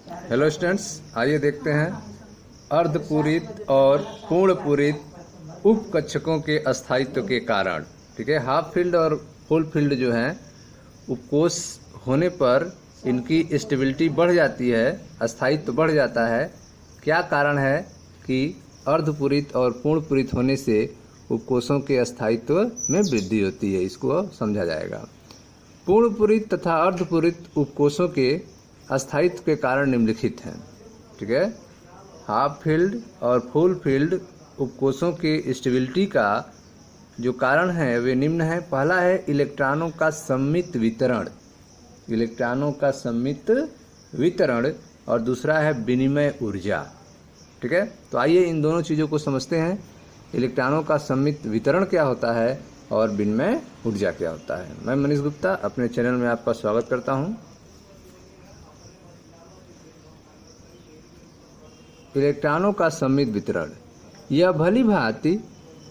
Hello students, आइए देखते हैं अर्धपूरित और पूर्णपूरित उपकक्षकों के अस्तित्व के कारण। ठीक है, हाफ फील्ड और फुल फील्ड जो हैं उपकोष होने पर इनकी स्टेबिलिटी बढ़ जाती है, अस्तित्व बढ़ जाता है। क्या कारण है कि अर्धपूरित और पूर्णपूरित होने से उपकोषों के अस्तित्व में वृद्धि होती है, इसको समझा जाएगा। पूर्णपूरित तथा अर्धपूरित उपकोषों के अस्तित्व के कारण निम्नलिखित हैं। ठीक है, हाफ फील्ड और फुल फील्ड उपकोषों के स्टेबिलिटी का जो कारण है वे निम्न है। पहला है इलेक्ट्रॉनों का सम्मित वितरण, इलेक्ट्रॉनों का सम्मित वितरण, और दूसरा है विनिमय ऊर्जा। ठीक है, तो आइए इन दोनों चीज़ों को समझते हैं। इलेक्ट्रॉनों का सम्मित वितरण क्या होता है और विनिमय ऊर्जा क्या होता है। मैं मनीष गुप्ता अपने चैनल में आपका स्वागत करता हूं। इलेक्ट्रॉनों का सम्मित वितरण, यह भली भांति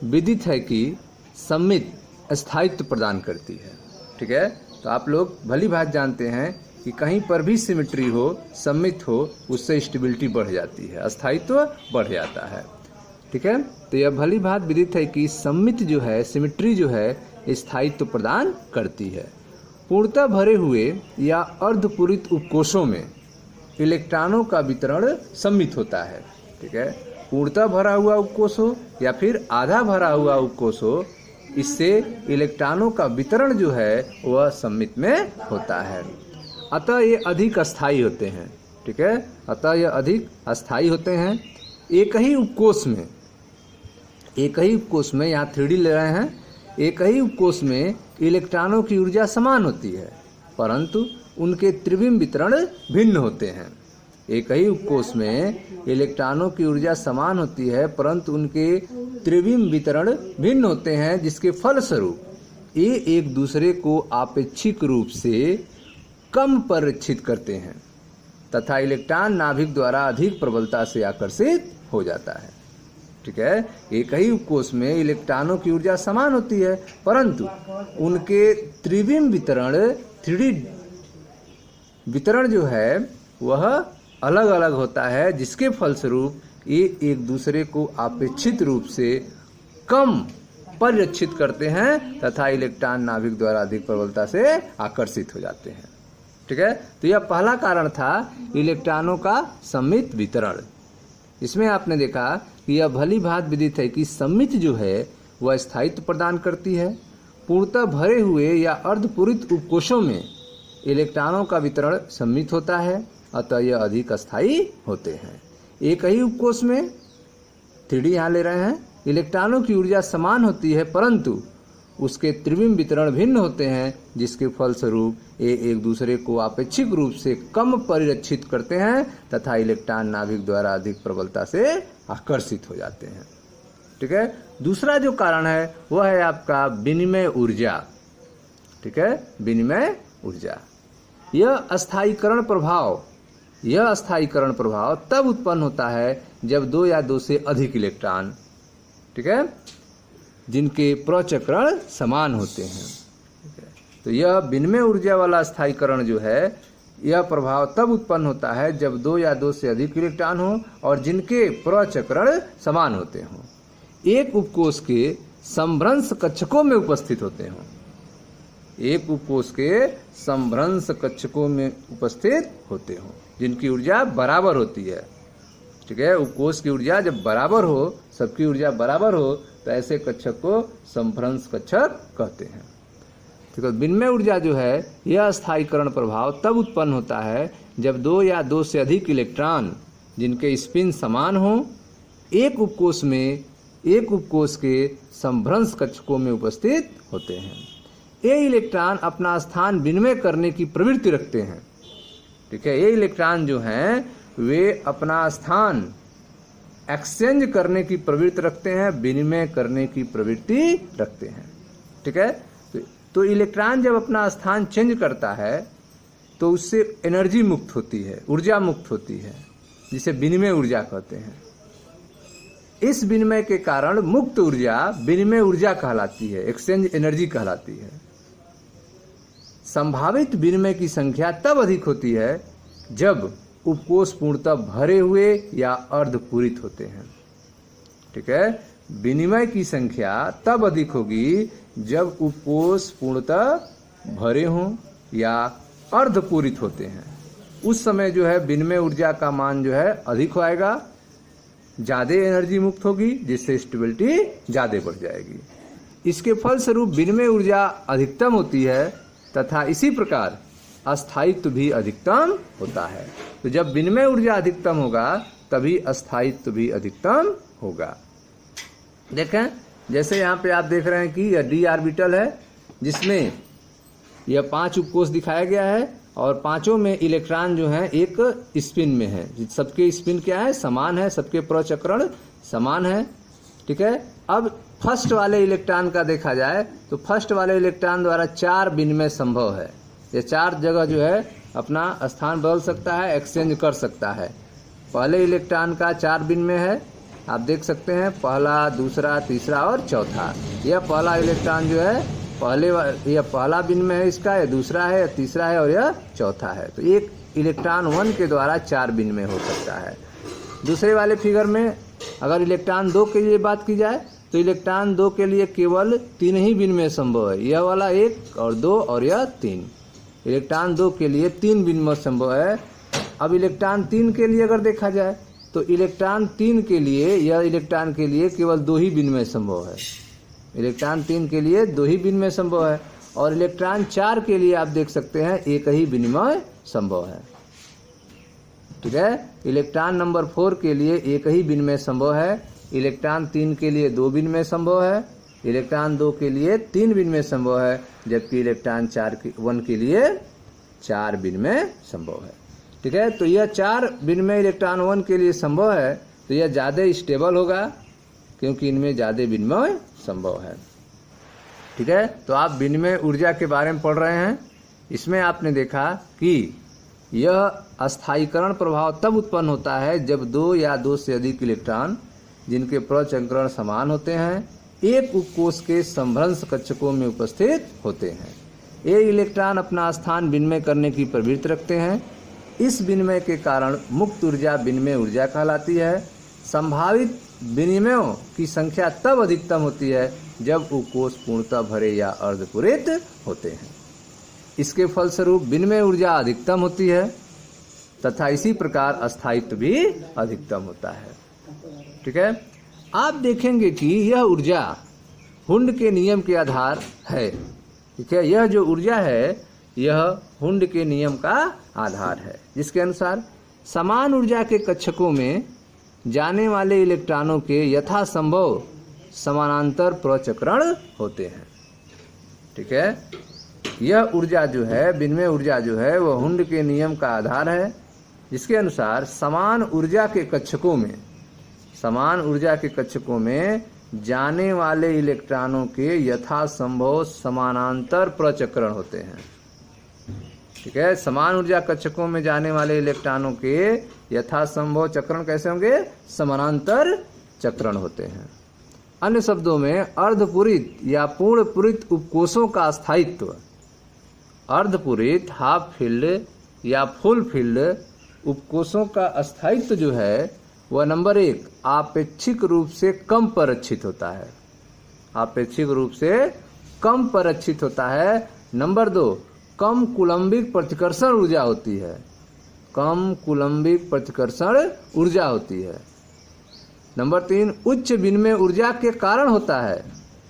विदित है कि सम्मित स्थायित्व प्रदान करती है। ठीक है, तो आप लोग भली भांति जानते हैं कि कहीं पर भी सिमेट्री हो, सम्मित हो, उससे स्टेबिलिटी बढ़ जाती है, स्थायित्व बढ़ जाता है। ठीक है, तो यह भली भांति विदित है कि सम्मित जो है, सिमेट्री जो है, स्थायित्व प्रदान करती है। पूर्णतः भरे हुए या अर्धपूरित उपकोषों में इलेक्ट्रॉनों का वितरण सम्मित होता है। ठीक है, पूर्णतः भरा हुआ उपकोष हो या फिर आधा भरा हुआ उपकोष हो, इससे इलेक्ट्रॉनों का वितरण जो है वह सम्मित में होता है। अतः ये अधिक अस्थायी होते हैं। ठीक है, अतः यह अधिक अस्थायी होते हैं। एक ही उपकोष में यहाँ 3D ले रहे हैं, एक ही उपकोष में इलेक्ट्रॉनों की ऊर्जा समान होती है परंतु उनके त्रिविम वितरण भिन्न होते हैं। एक ही उपकोष में इलेक्ट्रॉनों की ऊर्जा समान होती है परंतु उनके त्रिविम वितरण भिन्न होते हैं, जिसके फलस्वरूप ये एक दूसरे को आपेक्षिक रूप से कम परिरक्षित करते हैं तथा इलेक्ट्रॉन नाभिक द्वारा अधिक प्रबलता से आकर्षित हो जाता है। ठीक है, एक ही उपकोष में इलेक्ट्रॉनों की ऊर्जा समान होती है परंतु उनके त्रिविम वितरण 3D वितरण जो है वह अलग अलग होता है, जिसके फलस्वरूप ये एक दूसरे को अपेक्षित रूप से कम परिरक्षित करते हैं तथा इलेक्ट्रॉन नाभिक द्वारा अधिक प्रबलता से आकर्षित हो जाते हैं। ठीक है, तो यह पहला कारण था इलेक्ट्रॉनों का सम्मित वितरण। इसमें आपने देखा कि यह भली भांति विदित है कि सम्मित जो है वह स्थायित्व प्रदान करती है। पूर्णतः भरे हुए या अर्धपूरित उपकोषों में इलेक्ट्रॉनों का वितरण सम्मित होता है, अतः यह अधिक अस्थायी होते हैं। एक ही उपकोष में 3D यहाँ ले रहे हैं, इलेक्ट्रॉनों की ऊर्जा समान होती है परंतु उसके त्रिविम वितरण भिन्न होते हैं, जिसके फलस्वरूप ये एक दूसरे को आपेक्षिक रूप से कम परिरक्षित करते हैं तथा इलेक्ट्रॉन नाभिक द्वारा अधिक प्रबलता से आकर्षित हो जाते हैं। ठीक है, दूसरा जो कारण है वह है आपका विनिमय ऊर्जा। ठीक है, विनिमय ऊर्जा, यह अस्थायीकरण प्रभाव तब उत्पन्न होता है जब 2 या 2 से अधिक इलेक्ट्रॉन, ठीक है, जिनके प्रचक्रण समान होते हैं। तो यह विनिमय ऊर्जा वाला अस्थायीकरण जो है, यह प्रभाव तब उत्पन्न होता है जब 2 या 2 से अधिक इलेक्ट्रॉन हो और जिनके प्रचक्रण समान होते हों, एक उपकोष के समभ्रंश कक्षकों में उपस्थित होते हों, एक उपकोष के समभ्रंश कक्षकों में उपस्थित होते हों, जिनकी ऊर्जा बराबर होती है। ठीक है, उपकोष की ऊर्जा जब बराबर हो, सबकी ऊर्जा बराबर हो, तो ऐसे कक्षक को समभ्रंश कक्षक कहते हैं। ठीक है, विनिमय ऊर्जा जो है यह अस्थायीकरण प्रभाव तब उत्पन्न होता है जब 2 या 2 से अधिक इलेक्ट्रॉन जिनके स्पिन समान हो एक उपकोष के समभ्रंश कक्षकों में उपस्थित होते हैं। ये इलेक्ट्रॉन अपना स्थान विनिमय करने की प्रवृत्ति रखते हैं। ठीक है, ये इलेक्ट्रॉन जो हैं वे अपना स्थान एक्सचेंज करने की प्रवृत्ति रखते हैं, विनिमय करने की प्रवृत्ति रखते हैं। ठीक है, तो इलेक्ट्रॉन जब अपना स्थान चेंज करता है तो उससे एनर्जी मुक्त होती है, ऊर्जा मुक्त होती है, जिसे विनिमय ऊर्जा कहते हैं। इस विनिमय के कारण मुक्त ऊर्जा विनिमय ऊर्जा कहलाती है, एक्सचेंज एनर्जी कहलाती है। संभावित विनिमय की संख्या तब अधिक होती है जब उपकोष पूर्णतः भरे हुए या अर्धपूरित होते हैं। ठीक है, विनिमय की संख्या तब अधिक होगी जब उपकोष पूर्णतः भरे हों या अर्धपूरित होते हैं। उस समय जो है विनिमय ऊर्जा का मान जो है अधिक होएगा, ज़्यादा एनर्जी मुक्त होगी, जिससे स्टेबिलिटी ज़्यादा बढ़ जाएगी। इसके फलस्वरूप विनिमय ऊर्जा अधिकतम होती है तथा इसी प्रकार अस्थायित्व भी अधिकतम होता है। तो जब विनिमय ऊर्जा अधिकतम होगा तभी अस्थायित्व भी अधिकतम होगा। देखें, जैसे यहाँ पे आप देख रहे हैं कि यह डी ऑर्बिटल है, जिसमें यह 5 उपकोष दिखाया गया है और पांचों में इलेक्ट्रॉन जो हैं एक स्पिन में है। सबके स्पिन क्या है, समान है, सबके प्रचक्रण समान है। ठीक है, अब फर्स्ट वाले इलेक्ट्रॉन का देखा जाए तो फर्स्ट वाले इलेक्ट्रॉन द्वारा 4 विनिमय संभव है। ये 4 जगह जो है अपना स्थान बदल सकता है, एक्सचेंज कर सकता है। पहले इलेक्ट्रॉन का 4 विनिमय है, आप देख सकते हैं, पहला, दूसरा, तीसरा और चौथा। यह पहला इलेक्ट्रॉन जो है यह पहला विनिमय है इसका, यह दूसरा है, यह तीसरा है और यह चौथा है। तो एक इलेक्ट्रॉन 1 के द्वारा 4 विनिमय हो सकता है। दूसरे वाले फिगर में अगर इलेक्ट्रॉन 2 के लिए बात की जाए तो इलेक्ट्रॉन 2 के लिए केवल 3 ही विनिमय संभव है, यह वाला 1 और 2 और यह 3। इलेक्ट्रॉन 2 के लिए 3 विनिमय संभव है। अब इलेक्ट्रॉन 3 के लिए अगर देखा जाए तो इलेक्ट्रॉन 3 के लिए, यह इलेक्ट्रॉन के लिए केवल 2 ही विनिमय संभव है। इलेक्ट्रॉन 3 के लिए 2 ही विनिमय संभव है और इलेक्ट्रॉन 4 के लिए आप देख सकते हैं 1 ही विनिमय संभव है। ठीक है, इलेक्ट्रॉन नंबर 4 के लिए 1 ही विनिमय संभव है। इलेक्ट्रॉन 3 के लिए 2 विनिमय संभव है। इलेक्ट्रॉन 2 के लिए 3 विनिमय संभव है, जबकि इलेक्ट्रॉन 1 के लिए 4 विनिमय संभव है। ठीक है, तो यह 4 विनिमय इलेक्ट्रॉन 1 के लिए संभव है, तो यह ज़्यादा स्टेबल होगा क्योंकि इनमें ज़्यादा विनिमय संभव है। ठीक है, तो आप विनिमय ऊर्जा के बारे में पढ़ रहे हैं। इसमें आपने देखा कि यह अस्थायीकरण प्रभाव तब उत्पन्न होता है जब 2 या 2 से अधिक इलेक्ट्रॉन जिनके प्रचक्रण समान होते हैं एक उपकोष के संभ्रंश कक्षकों में उपस्थित होते हैं। ये इलेक्ट्रॉन अपना स्थान विनिमय करने की प्रवृत्ति रखते हैं। इस विनिमय के कारण मुक्त ऊर्जा विनिमय ऊर्जा कहलाती है। संभावित विनिमयों की संख्या तब अधिकतम होती है जब उपकोष पूर्णतः भरे या अर्धपूरित होते हैं। इसके फलस्वरूप विनिमय ऊर्जा अधिकतम होती है तथा इसी प्रकार अस्थायित्व भी अधिकतम होता है। ठीक है, आप देखेंगे कि यह ऊर्जा हुंड के नियम के आधार है। ठीक है, यह जो ऊर्जा है यह हुंड के नियम का आधार है, जिसके अनुसार समान ऊर्जा के कक्षकों में जाने वाले इलेक्ट्रॉनों के यथासंभव समानांतर प्रचक्रण होते हैं। ठीक है, यह ऊर्जा जो है, विनिमय ऊर्जा जो है, वह हुंड के नियम का आधार है, जिसके अनुसार समान ऊर्जा के कक्षकों में जाने वाले इलेक्ट्रॉनों के यथासंभव समानांतर प्रचक्रण होते हैं। ठीक है, समान ऊर्जा कक्षकों में जाने वाले इलेक्ट्रॉनों के यथासंभव चक्रण कैसे होंगे, समानांतर चक्रण होते हैं। अन्य शब्दों में अर्धपूरित या पूर्ण पूरित उपकोषों का स्थायित्व, अर्धपूरित, हाफ फील्ड या फुल फील्ड उपकोषों का स्थायित्व जो है वह नंबर 1 आपेक्षिक रूप से कम परिरक्षित होता है। आपेक्षिक रूप से कम परिरक्षित होता है। नंबर 2 कम कूलम्बिक प्रतिकर्षण ऊर्जा होती है। कम कूलम्बिक प्रतिकर्षण ऊर्जा होती है। नंबर 3 उच्च विनिमय ऊर्जा के कारण होता है।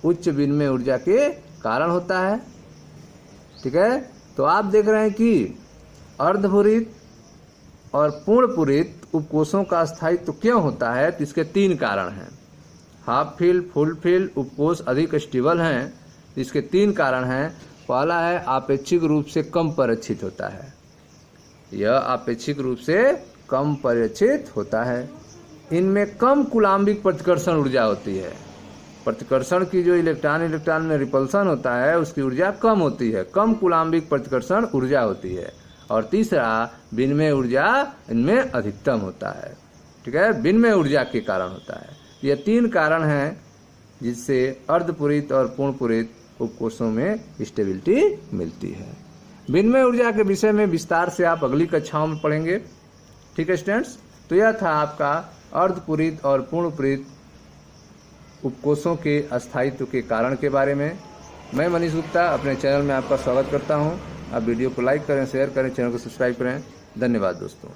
उच्च विनिमय ऊर्जा के कारण होता है। ठीक है, तो आप देख रहे हैं कि अर्धपूरित और पूर्ण पूरित उपकोषों का स्थायित्व क्यों होता है, तो इसके 3 कारण हैं। हाफ फील्ड, फुल फील्ड उपकोष अधिक स्टेबल हैं, इसके 3 कारण हैं। पहला है आपेक्षिक रूप से कम परिरक्षित होता है। यह आपेक्षिक रूप से कम परिरक्षित होता है। इनमें कम कूलम्बिक प्रतिकर्षण ऊर्जा होती है। प्रतिकर्षण की जो इलेक्ट्रॉन में रिपल्सन होता है उसकी ऊर्जा कम होती है, कम कूलम्बिक प्रतिकर्षण ऊर्जा होती है। और तीसरा विनिमय ऊर्जा इनमें अधिकतम होता है। ठीक है, विनिमय ऊर्जा के कारण होता है। ये 3 कारण हैं जिससे अर्धपूरित और पूर्णपूरित उपकोषों में स्टेबिलिटी मिलती है। विनिमय ऊर्जा के विषय में विस्तार से आप अगली कक्षाओं में पढ़ेंगे। ठीक है स्टूडेंट्स, तो यह था आपका अर्धपूरित और पूर्णपूरित उपकोषों के अस्थायित्व के कारण के बारे में। मैं मनीष गुप्ता अपने चैनल में आपका स्वागत करता हूं। आप वीडियो को लाइक करें, शेयर करें, चैनल को सब्सक्राइब करें। धन्यवाद दोस्तों।